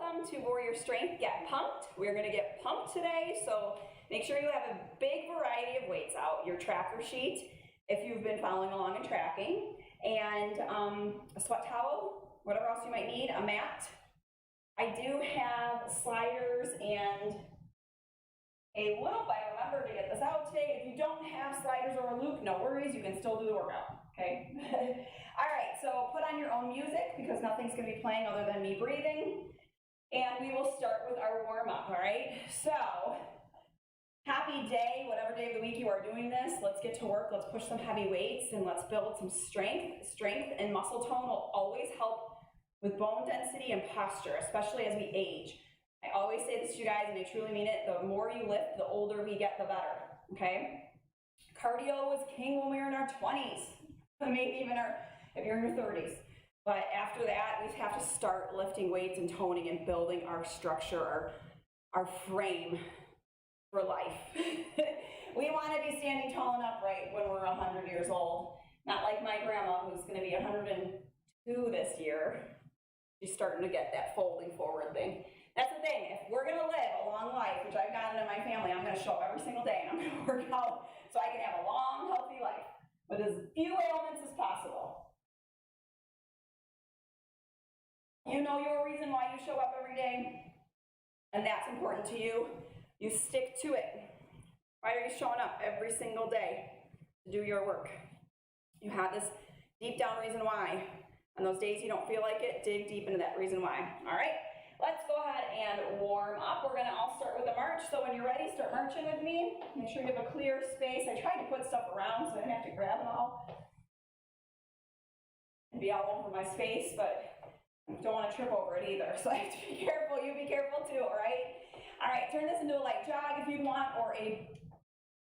welcome to Warrior Strength Get Pumped. We're gonna get pumped today, so make sure you have a big variety of weights out, your tracker sheet, if you've been following along and tracking, and a sweat towel, whatever else you might need, a mat. I do have sliders and a loop. I remember to get this out today. If you don't have sliders or a loop, no worries, you can still do the workout, okay? All right, so put on your own music because nothing's gonna be playing other than me breathing. And we will start with our warm up, all right? So, happy day, whatever day of the week you are doing this. Let's get to work, let's push some heavy weights and let's build some strength. Strength and muscle tone will always help with bone density and posture, especially as we age. I always say this to you guys, and I truly mean it, the more you lift, the older we get, the better, okay? Cardio was king when we were in our 20s, maybe even if you're in your 30s. But after that, we have to start lifting weights and toning and building our structure, our frame for life. We want to be standing tall and upright when we're 100 years old. Not like my grandma, who's going to be 102 this year. She's starting to get that folding forward thing. That's the thing, if we're gonna live a long life, which I've gotten in my family, I'm gonna show up every single day and I'm gonna work out so I can have a long, healthy life with as few ailments as possible. You know your reason why you show up every day, and that's important to you. You stick to it. Why are you showing up every single day to do your work? You have this deep down reason why. On those days you don't feel like it, dig deep into that reason why, all right? Let's go ahead and warm up. We're gonna all start with a march. So when you're ready, start marching with me. Make sure you have a clear space. I tried to put stuff around so I didn't have to grab it all and be all over my space, but I don't want to trip over it either. So I have to be careful. You be careful too, all right? All right, turn this into a light jog if you want, or a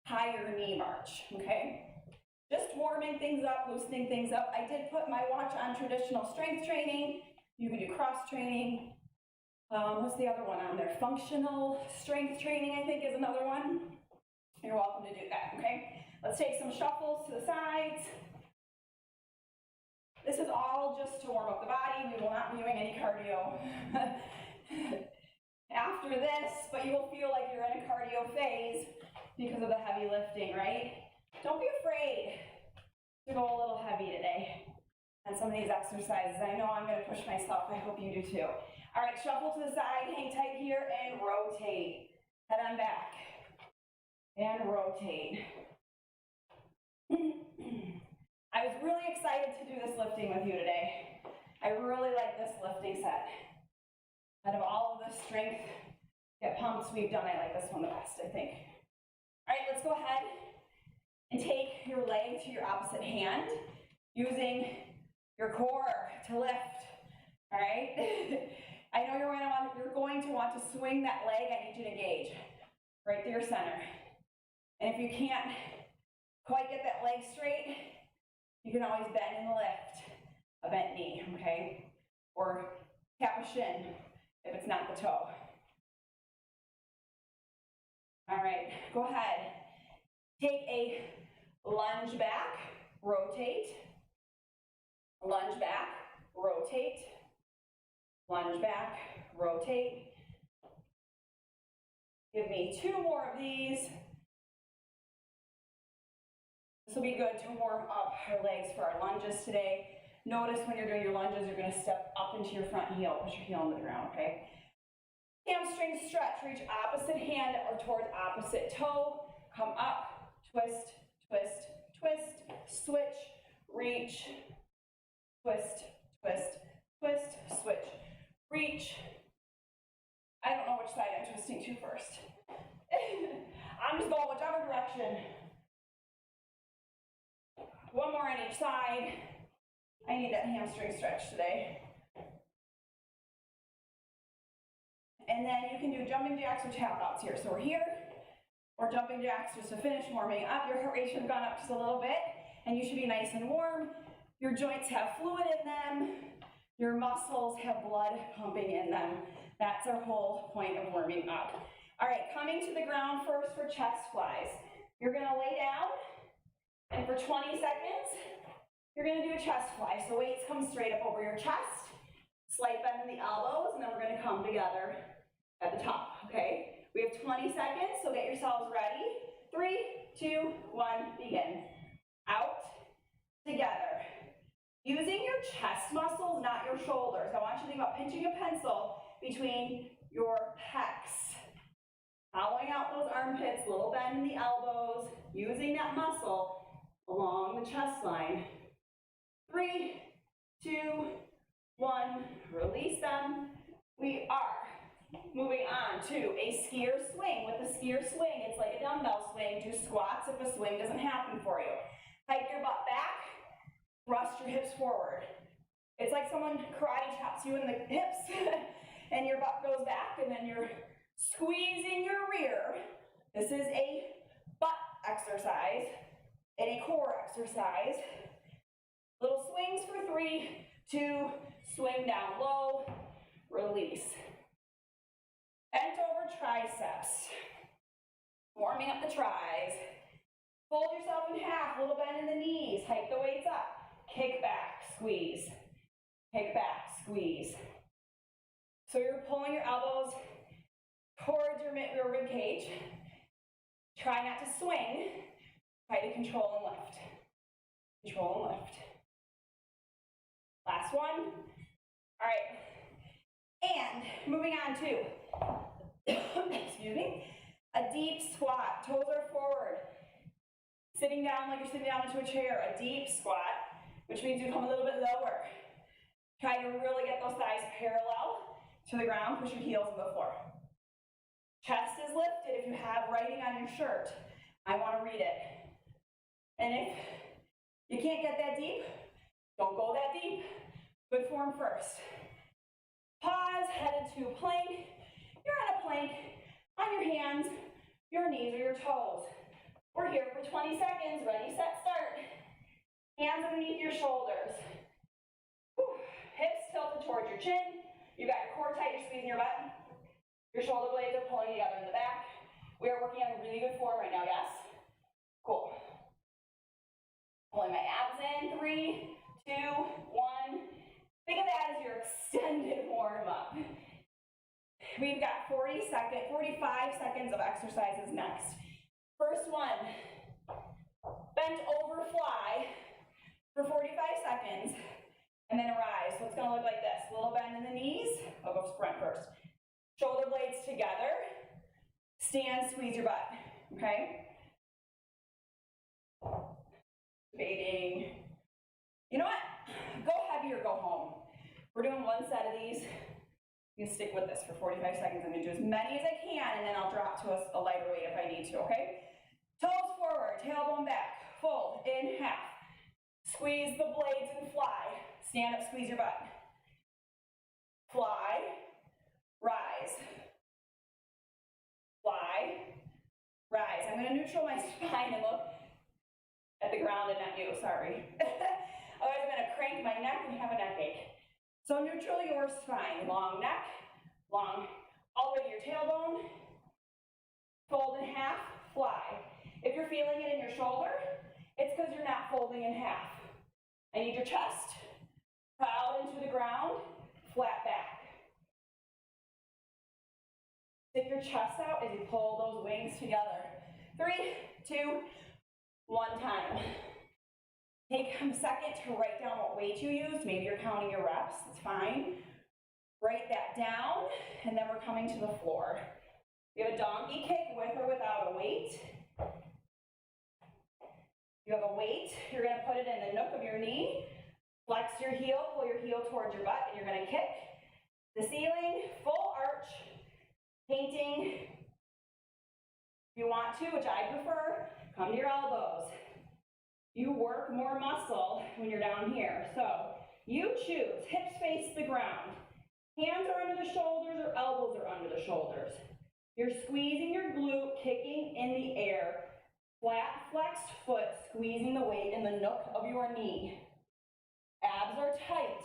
higher knee march, okay? Just warming things up, loosening things up. I did put my watch on traditional strength training. You can do cross training. What's the other one on there? Functional strength training, I think, is another one. You're welcome to do that, okay? Let's take some shuffles to the sides. This is all just to warm up the body. We will not be doing any cardio after this, but you will feel like you're in a cardio phase because of the heavy lifting, right? Don't be afraid to go a little heavy today on some of these exercises. I know I'm gonna push myself. I hope you do too. All right, shuffle to the side, hang tight here, and rotate. Head on back, and rotate. I was really excited to do this lifting with you today. I really like this lifting set. Out of all of the strength get pumps we've done, I like this one the best, I think. All right, let's go ahead and take your leg to your opposite hand, using your core to lift, all right? I know you're going to want to swing that leg. I need you to engage right through your center. And if you can't quite get that leg straight, you can always bend in the lift, a bent knee, okay? Or tap a shin if it's not the toe. All right, go ahead. Take a lunge back, rotate, lunge back, rotate, lunge back, rotate. Give me 2 more of these. This will be good to warm up our legs for our lunges today. Notice when you're doing your lunges, you're gonna step up into your front heel, push your heel into the ground, okay? Hamstring stretch, reach opposite hand or towards opposite toe. Come up, twist, twist, twist, switch, reach, twist, twist, twist, switch, reach. I don't know which side I'm twisting to first. I'm just going whichever direction. 1 more on each side. I need that hamstring stretch today. And then you can do jumping jacks or tap outs here. So we're here, or jumping jacks just to finish warming up. Your heart rate should have gone up just a little bit, and you should be nice and warm. Your joints have fluid in them. Your muscles have blood pumping in them. That's our whole point of warming up. All right, coming to the ground first for chest flies. You're gonna lay down, and for 20 seconds, you're gonna do a chest fly. So weights come straight up over your chest. Slight bend in the elbows, and then we're gonna come together at the top, okay? We have 20 seconds, so get yourselves ready. 3, 2, 1, begin. Out, together. Using your chest muscles, not your shoulders. I want you to think about pinching a pencil between your pecs. Following out those armpits, little bend in the elbows, using that muscle along the chest line. 3, 2, 1, release them. We are moving on to a skier swing. With the skier swing, it's like a dumbbell swing. Do squats if a swing doesn't happen for you. Hike your butt back, thrust your hips forward. It's like someone karate chops you in the hips and your butt goes back and then you're squeezing your rear. This is a butt exercise and a core exercise. Little swings for 3, 2, swing down low, release. Bent over triceps. Warming up the tris. Fold yourself in half, little bend in the knees, hike the weights up. Kick back, squeeze. Kick back, squeeze. So you're pulling your elbows towards your rear rib cage. Try not to swing. Try to control and lift. Control and lift. Last one. All right. And moving on to, excuse me, a deep squat. Toes are forward. Sitting down like you're sitting down into a chair. A deep squat, which means you come a little bit lower. Try to really get those thighs parallel to the ground. Push your heels to the floor. Chest is lifted. If you have writing on your shirt, I want to read it. And if you can't get that deep, don't go that deep. Good form first. Pause, headed to plank. You're on a plank, on your hands, your knees, or your toes. We're here for 20 seconds. Ready, set, start. Hands underneath your shoulders. Whew. Hips tilted towards your chin. You got your core tight, you're squeezing your butt. Your shoulder blades are pulling together in the back. We are working on a really good form right now, yes? Cool. Pulling my abs in, 3, 2, 1. Think of that as your extended warm-up. We've got 45 seconds of exercises next. First one, bent over fly for 45 seconds, and then arise. So it's gonna look like this. Little bend in the knees. I'll go sprint first. Shoulder blades together. Stand, squeeze your butt, okay? Debating. You know what? Go heavy or go home. We're doing one set of these. You can stick with this for 45 seconds. I'm gonna do as many as I can, and then I'll drop to a lighter weight if I need to, okay? Toes forward, tailbone back, fold in half. Squeeze the blades and fly. Stand up, squeeze your butt. Fly, rise. Fly, rise. I'm gonna neutral my spine and look at the ground and not you, sorry. Otherwise I'm gonna crank my neck and have a neck ache. So neutral your spine, long neck, long, all the way to your tailbone. Fold in half, fly. If you're feeling it in your shoulder, it's because you're not folding in half. I need your chest, proud into the ground, flat back. Stick your chest out as you pull those wings together. 3, 2, 1 time. Take a second to write down what weight you used. Maybe you're counting your reps, it's fine. Write that down, and then we're coming to the floor. You have a donkey kick with or without a weight. You have a weight, you're gonna put it in the nook of your knee, flex your heel, pull your heel towards your butt, and you're gonna kick the ceiling, full arch, painting. If you want to, which I prefer, come to your elbows. You work more muscle when you're down here. So you choose, hips face the ground. Hands are under the shoulders or elbows are under the shoulders. You're squeezing your glute, kicking in the air. Flat flexed foot, squeezing the weight in the nook of your knee. Abs are tight.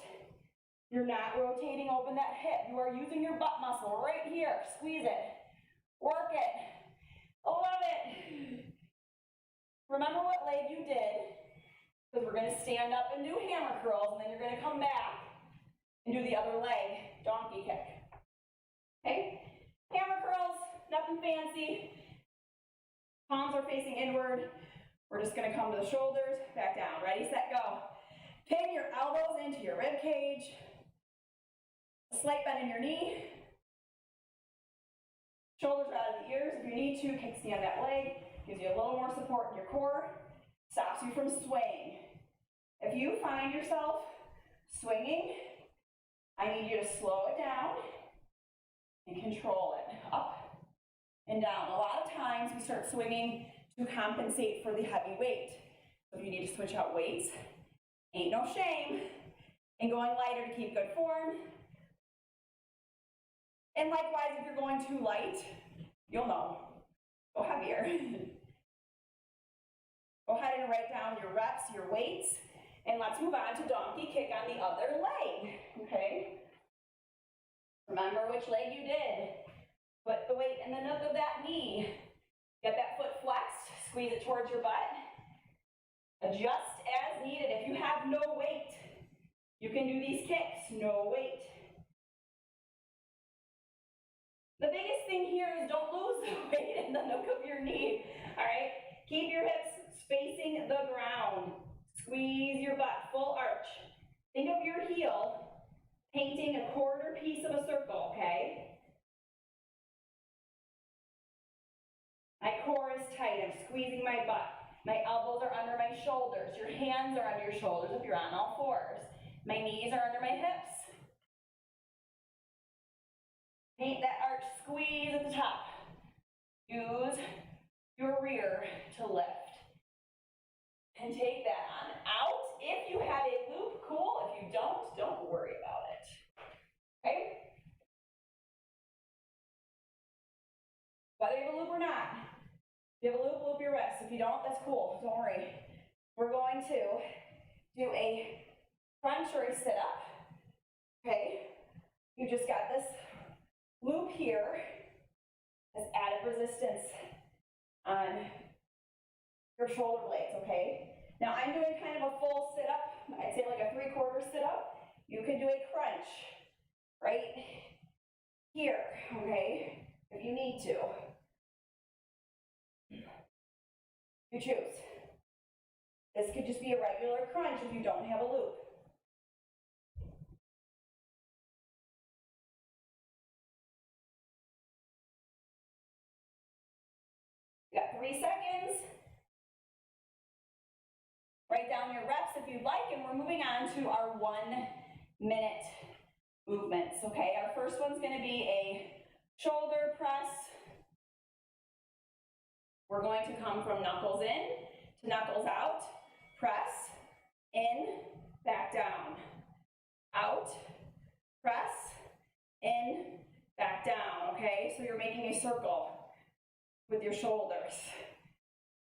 You're not rotating open that hip. You are using your butt muscle right here. Squeeze it. Work it. Love it. Remember what leg you did, because we're going to stand up and do hammer curls, and then you're going to come back and do the other leg, donkey kick. Okay? Hammer curls, nothing fancy. Palms are facing inward. We're just gonna come to the shoulders, back down. Ready, set, go. Pin your elbows into your rib cage. A slight bend in your knee. Shoulders are out of the ears. If you need to, kickstand that leg. Gives you a little more support in your core. Stops you from swaying. If you find yourself swinging, I need you to slow it down and control it. Up and down. A lot of times we start swinging to compensate for the heavy weight. So if you need to switch out weights, ain't no shame in going lighter to keep good form. And likewise, if you're going too light, you'll know. Go heavier. Go ahead and write down your reps, your weights, and let's move on to donkey kick on the other leg, okay? Remember which leg you did. Put the weight in the nook of that knee. Get that foot flexed, squeeze it towards your butt. Adjust as needed. If you have no weight, you can do these kicks, no weight. The biggest thing here is don't lose the weight in the nook of your knee, all right? Keep your hips facing the ground. Squeeze your butt, full arch. Think of your heel painting a quarter piece of a circle, okay? My core is tight, I'm squeezing my butt. My elbows are under my shoulders. Your hands are under your shoulders if you're on all fours. My knees are under my hips. Paint that arch, squeeze at the top. Use your rear to lift. And take that on out. If you have a loop, cool. If you don't worry about it. Okay? Whether you have a loop or not, if you have a loop, loop your wrist. If you don't, that's cool. Don't worry. We're going to do a crunch or a sit-up. Okay? You just got this loop here. This added resistance on your shoulder blades, okay? Now I'm doing kind of a full sit-up. I'd say like a 3/4 sit-up. You can do a crunch right here, okay? If you need to. You choose. This could just be a regular crunch if you don't have a loop. You got 3 seconds. Write down your reps if you'd like, and we're moving on to our 1-minute movements, okay? Our first one's gonna be a shoulder press. We're going to come from knuckles in to knuckles out. Press, in, back down. Out, press, in, back down, okay? So you're making a circle with your shoulders.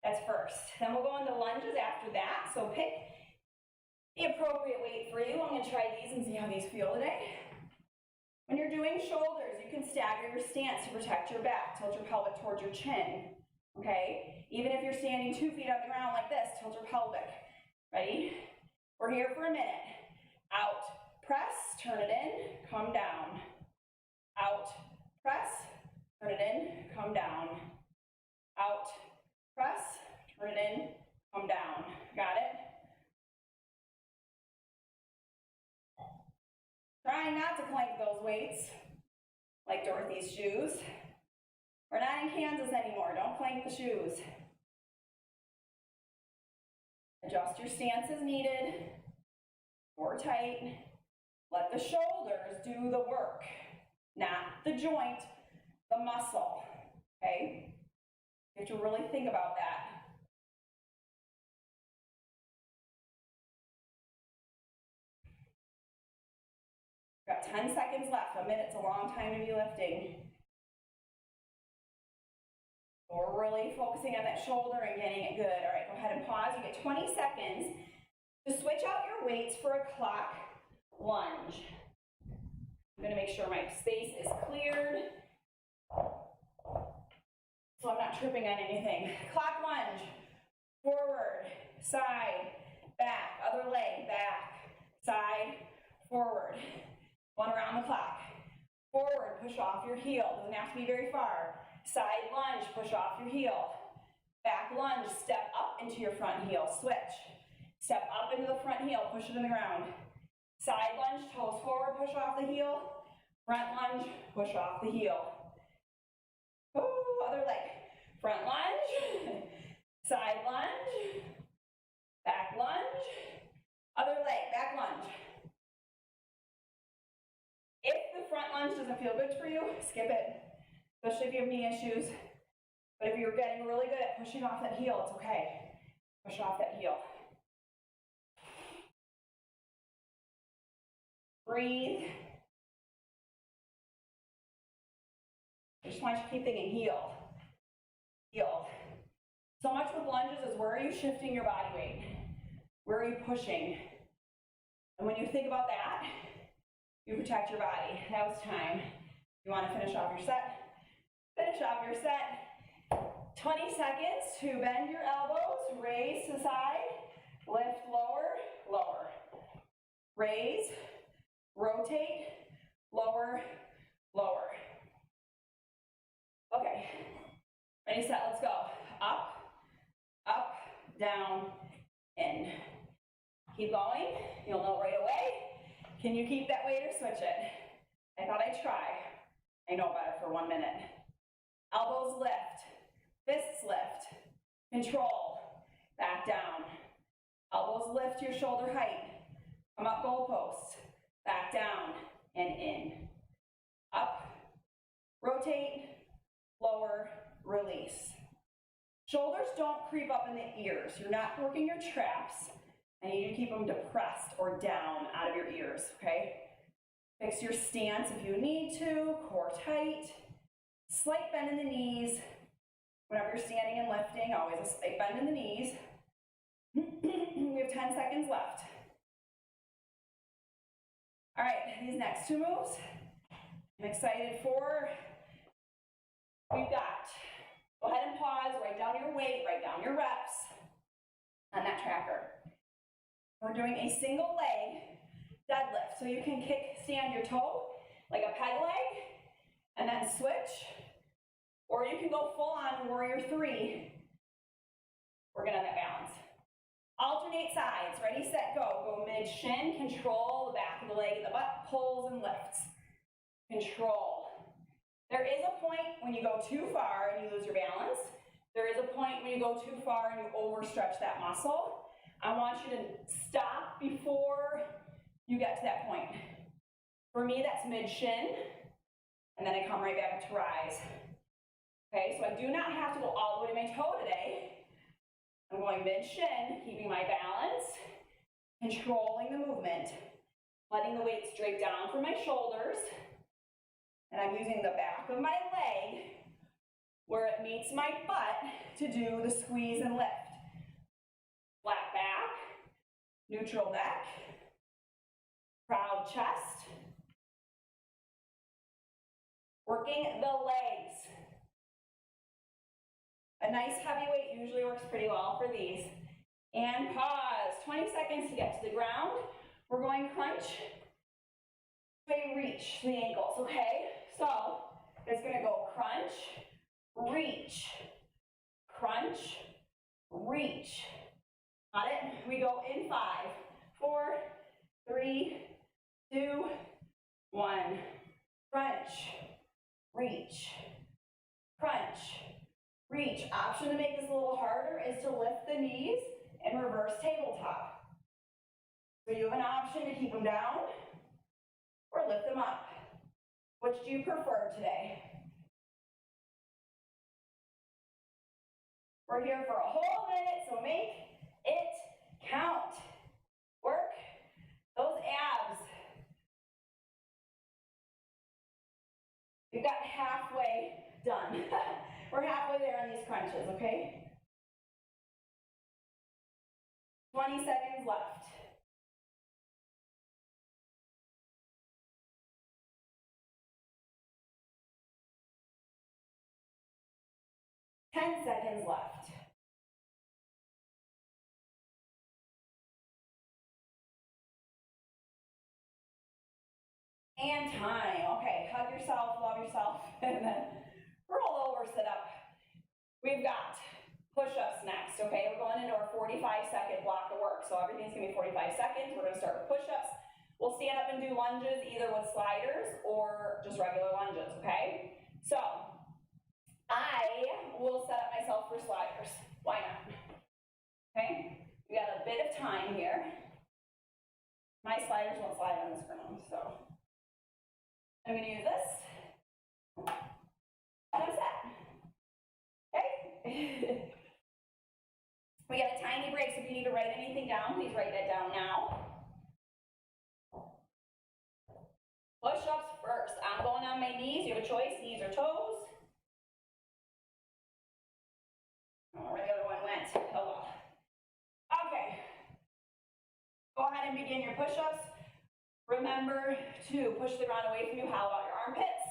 That's first. Then we'll go into lunges after that. So pick the appropriate weight for you. I'm gonna try these and see how these feel today. When you're doing shoulders, you can stagger your stance to protect your back. Tilt your pelvic towards your chin, okay? Even if you're standing 2 feet on the ground like this, tilt your pelvic. Ready? We're here for a minute. Out, press, turn it in, come down. Out, press, turn it in, come down. Out, press, turn it in, come down. Got it? Trying not to clank those weights like Dorothy's shoes. We're not in Kansas anymore. Don't clank the shoes. Adjust your stance as needed. Core tight. Let the shoulders do the work, not the joint, the muscle. Okay? You have to really think about that. Got 10 seconds left. A minute's a long time to be lifting. So we're really focusing on that shoulder and getting it good. All right, go ahead and pause. You get 20 seconds to switch out your weights for a clock lunge. I'm gonna make sure my space is cleared so I'm not tripping on anything. Clock lunge, forward, side, back, other leg, back, side, forward. One around the clock. Forward, push off your heel. Doesn't have to be very far. Side lunge, push off your heel. Back lunge, step up into your front heel. Switch. Step up into the front heel, push it in the ground. Side lunge, toes forward, push off the heel. Front lunge, push off the heel. Ooh, other leg. Front lunge, side lunge, back lunge, other leg, back lunge. If the front lunge doesn't feel good for you, skip it, especially if you have knee issues. But if you're getting really good at pushing off that heel, it's okay. Push off that heel. Breathe. I just want you to keep thinking heel, heel. So much with lunges is where are you shifting your body weight? Where are you pushing? And when you think about that, you protect your body. Now it's time. You want to finish off your set? Finish off your set. 20 seconds to bend your elbows, raise to the side, lift, lower, lower. Raise, rotate, lower, lower. Okay, ready, set, let's go. Up, up, down, in. Keep going, you'll know right away. Can you keep that weight or switch it? I thought I'd try. I know better for 1 minute. Elbows lift, fists lift, control, back down. Elbows lift your shoulder height. Come up goalpost, back down and in. Up, rotate, lower, release. Shoulders don't creep up in the ears. You're not working your traps. I need you to keep them depressed or down out of your ears, okay? Fix your stance if you need to, core tight. Slight bend in the knees. Whenever you're standing and lifting, always a slight bend in the knees. We have 10 seconds left. All right, these next two moves, I'm excited for. We've got, go ahead and pause, write down your weight, write down your reps on that tracker. We're doing a single leg deadlift. So you can stand your toe like a peg leg and then switch, or you can go full on warrior three. We're gonna have that balance. Alternate sides, ready, set, go. Go mid shin, control the back of the leg, the butt pulls and lifts. Control. There is a point when you go too far and you lose your balance. There is a point when you go too far and you overstretch that muscle. I want you to stop before you get to that point. For me, that's mid shin, and then I come right back up to rise. Okay, so I do not have to go all the way to my toe today. I'm going mid shin, keeping my balance, controlling the movement, letting the weight straight down from my shoulders, and I'm using the back of my leg where it meets my butt to do the squeeze and lift. Flat back, neutral neck, proud chest. Working the legs. A nice heavy weight usually works pretty well for these. And pause, 20 seconds to get to the ground. We're going crunch, way reach the ankles, okay? So it's gonna go crunch, reach, crunch, reach. Got it? We go in 5, 4, 3, 2, 1. Crunch, reach, crunch, reach. Option to make this a little harder is to lift the knees and reverse tabletop. So you have an option to keep them down or lift them up. Which do you prefer today? We're here for a whole minute, so make it count. Work those abs. We've got halfway done. We're halfway there on these crunches, okay? 20 seconds left. Ten seconds left. And time. Okay, hug yourself, love yourself, and then roll over, sit up. We've got push-ups next, okay? We're going into our 45-second block of work. So everything's gonna be 45 seconds. We're gonna start with push-ups. We'll stand up and do lunges either with sliders or just regular lunges, okay? So I will set up myself for sliders. Why not? Okay, we got a bit of time here. My sliders won't slide on this ground, so I'm gonna use this. And I'm set. Okay? We got a tiny break, so if you need to write anything down, please write that down now. Push-ups first. I'm going on my knees. You have a choice, knees or toes. Oh, where the other one went. Oh well. Okay. Go ahead and begin your push-ups. Remember to push the ground away from you, hollow out your armpits.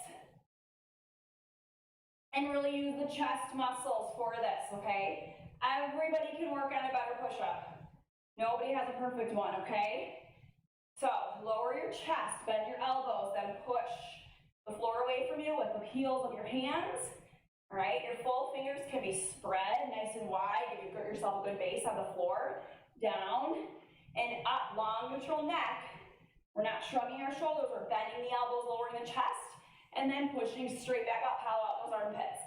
And really use the chest muscles for this, okay? Everybody can work on a better push-up. Nobody has a perfect one, okay? So lower your chest, bend your elbows, then push the floor away from you with the heels of your hands. All right, your full fingers can be spread nice and wide. Give yourself a good base on the floor. Down and up, long neutral neck. We're not shrugging our shoulders, we're bending the elbows, lowering the chest, and then pushing straight back up, hollow out those armpits.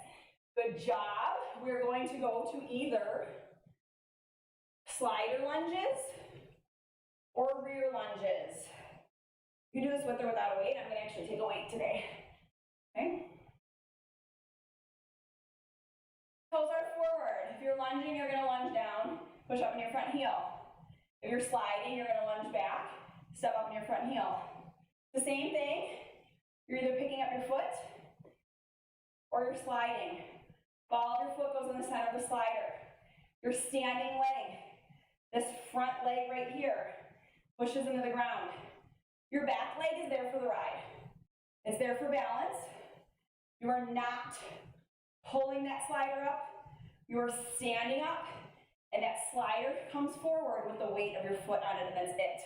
Good job. We're going to go to either slider lunges or rear lunges. You can do this with or without a weight. I'm going to actually take a weight today. Okay? Toes are forward. If you're lunging, you're going to lunge down, push up in your front heel. If you're sliding, you're going to lunge back, step up in your front heel. The same thing. You're either picking up your foot or you're sliding. Ball of your foot goes in the center of the slider. Your standing leg, this front leg right here, pushes into the ground. Your back leg is there for the ride. It's there for balance. You are not pulling that slider up. You are standing up, and that slider comes forward with the weight of your foot on it, and that's it.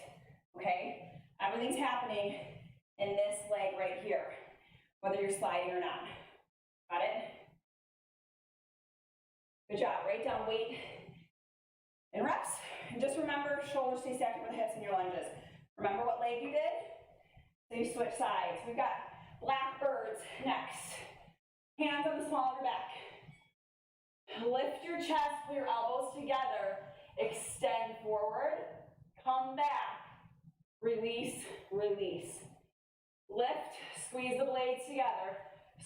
Okay? Everything's happening in this leg right here, whether you're sliding or not. Got it? Good job. Write down weight and reps. And just remember, shoulders stay stacked over the hips in your lunges. Remember what leg you did? So you switch sides. We've got blackbirds next. Hands on the small of your back. Lift your chest, pull your elbows together. Extend forward. Come back. Release, release. Lift, squeeze the blades together.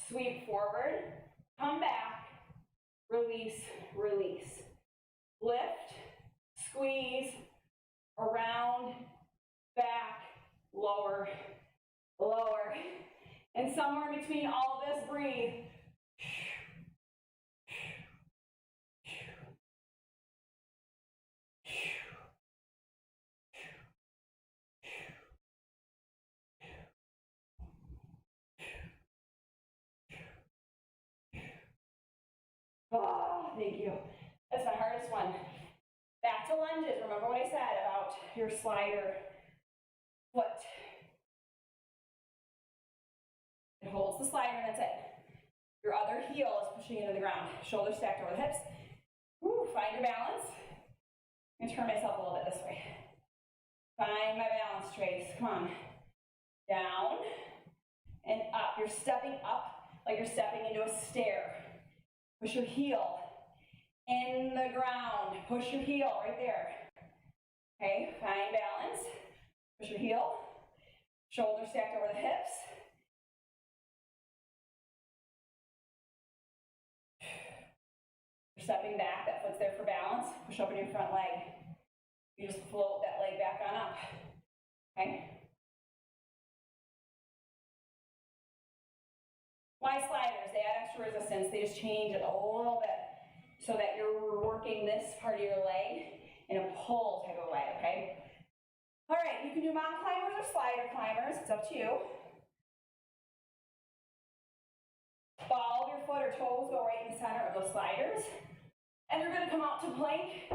Sweep forward. Come back. Release, release. Lift, squeeze, around, back, lower, lower. And somewhere in between all of this, breathe. Oh, thank you. That's my hardest one. Back to lunges. Remember what I said about your slider foot. It holds the slider and that's it. Your other heel is pushing into the ground. Shoulders stacked over the hips. Woo, find your balance. I'm gonna turn myself a little bit this way. Find my balance, Trace. Come on. Down and up. You're stepping up like you're stepping into a stair. Push your heel in the ground. Push your heel right there. Okay, find balance. Push your heel. Shoulders stacked over the hips. You're stepping back, that foot's there for balance. Push up in your front leg. You just float that leg back on up. Okay? Why sliders? They add extra resistance. They just change it a little bit so that you're working this part of your leg in a pull type of way, okay? All right, you can do mountain climbers or slider climbers. It's up to you. Ball of your foot or toes go right in the center of those sliders. And you're gonna come out to plank.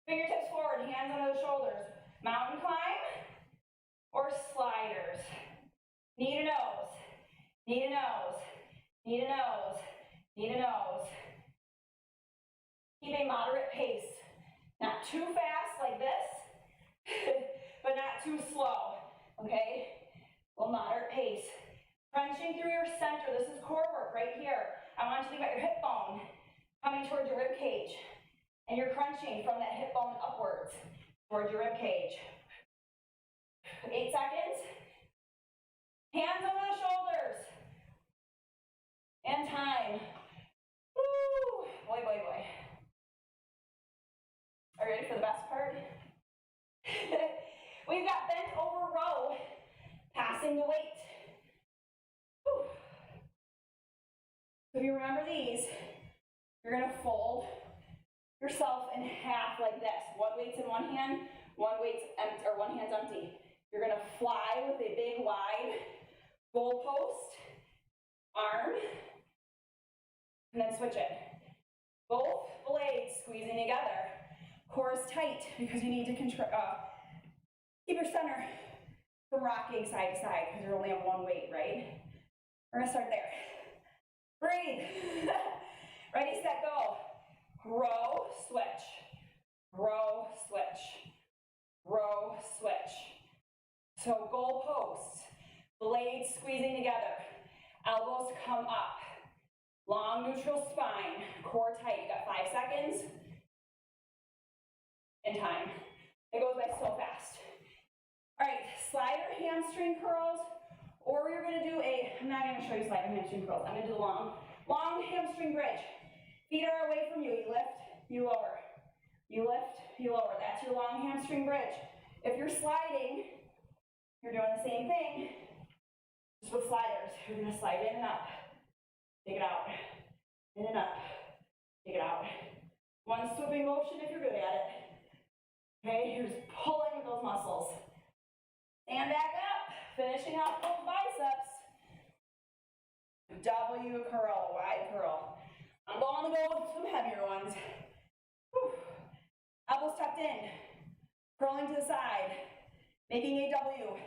Fingertips forward, hands under the shoulders. Mountain climb or sliders. knee to nose, knee to nose, knee to nose, knee to nose. Keep a moderate pace, not too fast like this, but not too slow, okay? A moderate pace. Crunching through your center, this is core work right here. I want you to think about your hip bone coming towards your rib cage, and you're crunching from that hip bone upwards towards your rib cage. 8 seconds. Hands over the shoulders. And time. Woo! Boy, boy, boy. Are you ready for the best part? We've got bent over row, passing the weight. Whew. So if you remember these, you're gonna fold yourself in half like this. One weight's in one hand, one weight's empty, or one hand's empty. You're gonna fly with a big wide goal post, arm, and then switch it. Both blades squeezing together. Core is tight because you need to control, keep your center from rocking side to side because you only have one weight, right? We're gonna start there. Breathe. Ready, set, go. Row, switch. Row, switch. Row, switch. So goal posts, blades squeezing together, elbows come up, long neutral spine, core tight. You got 5 seconds and time. It goes by so fast. All right, slider hamstring curls, or you're gonna do I'm not gonna show you slider hamstring curls. I'm gonna do long hamstring bridge. Feet are away from you. You lift, you lower. You lift, you lower. That's your long hamstring bridge. If you're sliding, you're doing the same thing, just with sliders. You're gonna slide in and up, take it out, in and up, take it out. One swooping motion if you're good at it. Okay, you're just pulling with those muscles. And back up, finishing off those biceps. W curl, wide curl. I'm going to go with some heavier ones. Whew. Elbows tucked in, curling to the side, making a W.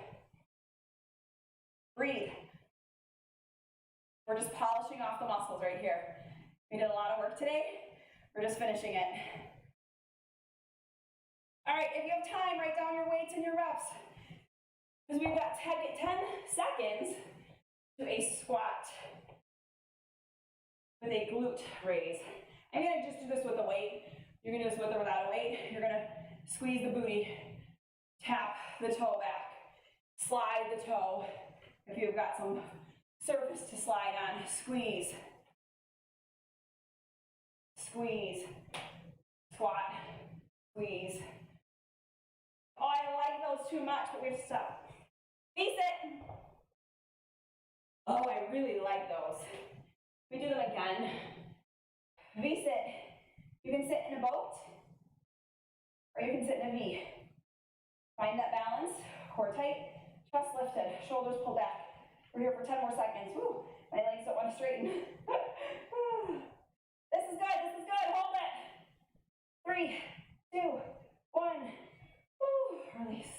Breathe. We're just polishing off the muscles right here. We did a lot of work today. We're just finishing it. All right, if you have time, write down your weights and your reps. Because we've got 10 seconds to a squat with a glute raise. I'm gonna just do this with a weight. You're gonna do this with or without a weight. You're gonna squeeze the booty, tap the toe back, slide the toe. If you've got some surface to slide on, squeeze, squeeze, squat, squeeze. Oh, I like those too much, but we have to stop. Face it. Oh, I really like those. We do them again. V-sit. You can sit in a boat, or you can sit in a V. Find that balance, core tight, chest lifted, shoulders pulled back. We're here for 10 more seconds. Woo, my legs don't want to straighten. This is good, hold it. 3, 2, 1. Woo, release.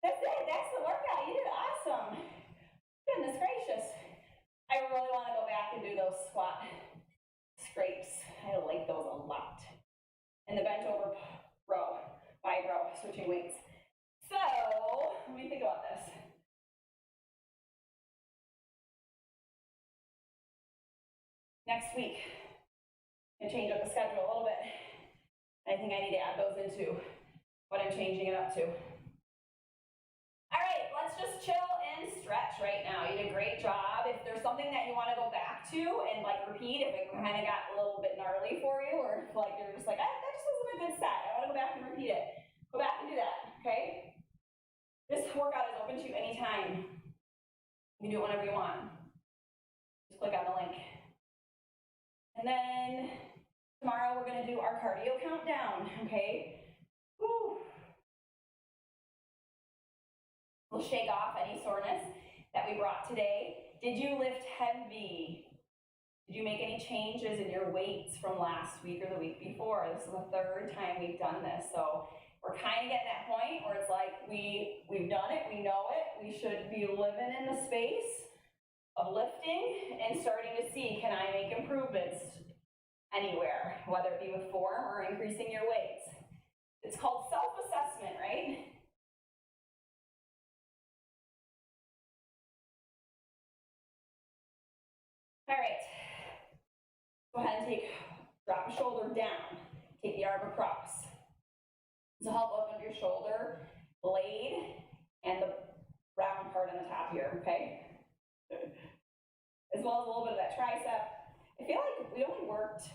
That's it, that's the workout. You did awesome. Goodness gracious. I really want to go back and do those squat scrapes. I like those a lot. And the bent over row, wide row, switching weights. So, let me think about this. Next week, I'm going to change up the schedule a little bit. I think I need to add those into what I'm changing it up to. All right, let's just chill and stretch right now. You did a great job. If there's something that you want to go back to and like repeat, if it kind of got a little bit gnarly for you, or if like you're just like, that just wasn't a good set, I want to go back and repeat it. Go back and do that, okay? This workout is open to you anytime. You can do it whenever you want. Just click on the link. And then tomorrow we're gonna do our cardio countdown, okay? Woo. We'll shake off any soreness that we brought today. Did you lift heavy? Did you make any changes in your weights from last week or the week before? This is the 3rd time we've done this, so we're kind of getting that point where it's like we've done it, we know it, we should be living in the space of lifting and starting to see, can I make improvements anywhere, whether it be with form or increasing your weights. It's called self-assessment, right? All right, go ahead and drop the shoulder down, take the arm across. To help open your shoulder blade and the round part on the top here, okay? As well as a little bit of that tricep. I feel like we only worked,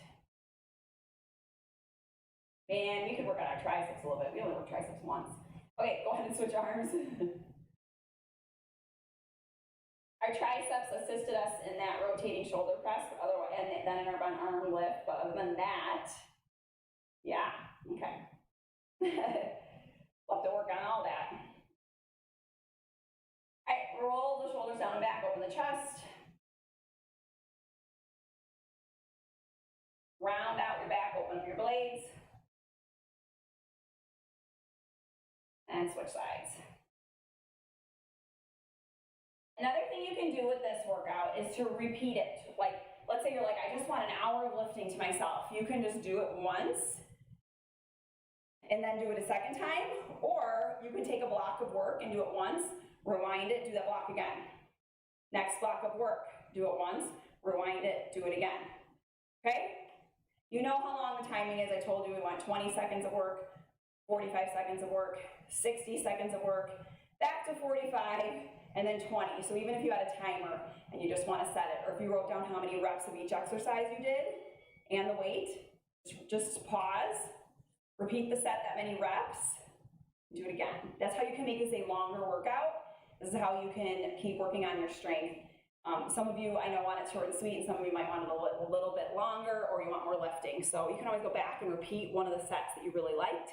man, we could work on our triceps a little bit. We only worked triceps once. Okay, go ahead and switch arms. Our triceps assisted us in that rotating shoulder press, otherwise, and then in our arm lift, but other than that, yeah, okay. We'll have to work on all that. All right, roll the shoulders down and back, open the chest. Round out your back, open up your blades. And switch sides. Another thing you can do with this workout is to repeat it. Like, let's say you're like, I just want an hour of lifting to myself. You can just do it once and then do it a second time, or you can take a block of work and do it once, rewind it, do that block again. Next block of work, do it once, rewind it, do it again. Okay? You know how long the timing is. I told you we want 20 seconds of work, 45 seconds of work, 60 seconds of work, back to 45, and then 20. So even if you had a timer and you just want to set it, or if you wrote down how many reps of each exercise you did and the weight, just pause, repeat the set that many reps, do it again. That's how you can make this a longer workout. This is how you can keep working on your strength. Some of you, I know, want it short and sweet, and some of you might want it a little bit longer, or you want more lifting. So you can always go back and repeat one of the sets that you really liked.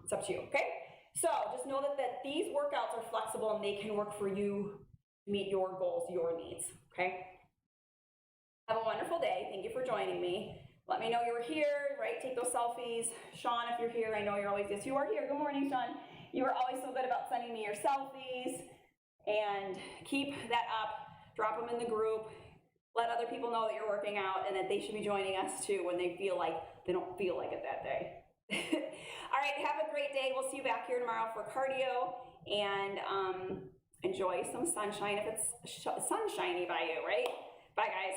It's up to you, okay? So just know that these workouts are flexible and they can work for you to meet your goals, your needs, okay? Have a wonderful day. Thank you for joining me. Let me know you're here, right? Take those selfies. Sean, if you're here, I know you're always, yes, you are here. Good morning, Sean. You are always so good about sending me your selfies, and keep that up. Drop them in the group. Let other people know that you're working out and that they should be joining us too when they feel like they don't feel like it that day. All right, have a great day. We'll see you back here tomorrow for cardio, and enjoy some sunshine if it's sunshiny by you, right? Bye, guys.